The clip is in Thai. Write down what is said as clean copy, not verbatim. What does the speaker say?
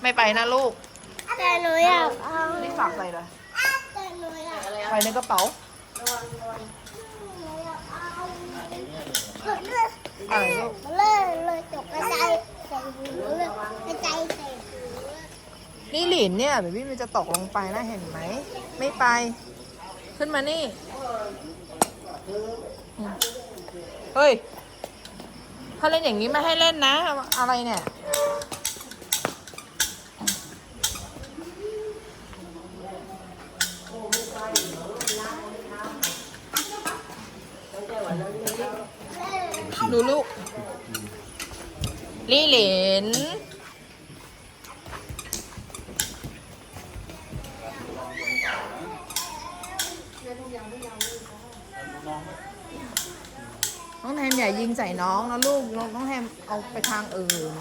ไม่ไปนะลูก แต่หนูอยากเอา นี่ฝากใส่เลย แต่หนูอยากเอา ใส่ในกระเป๋า อะไรลูก เลยตกกระจายใส่หูเลยกระจายใส่หู นี่หลินเนี่ยเบบี้มันจะตกลงไปนะเห็นไหม ไม่ไป ขึ้นมานี่ เฮ้ย ถ้าเล่นอย่างนี้ไม่ให้เล่นนะ อะไรเนี่ย ดูลูก ลี่หลิน น้องแทมอย่ายิงใส่น้องนะลูก น้องแทมเอาไปทางอื่น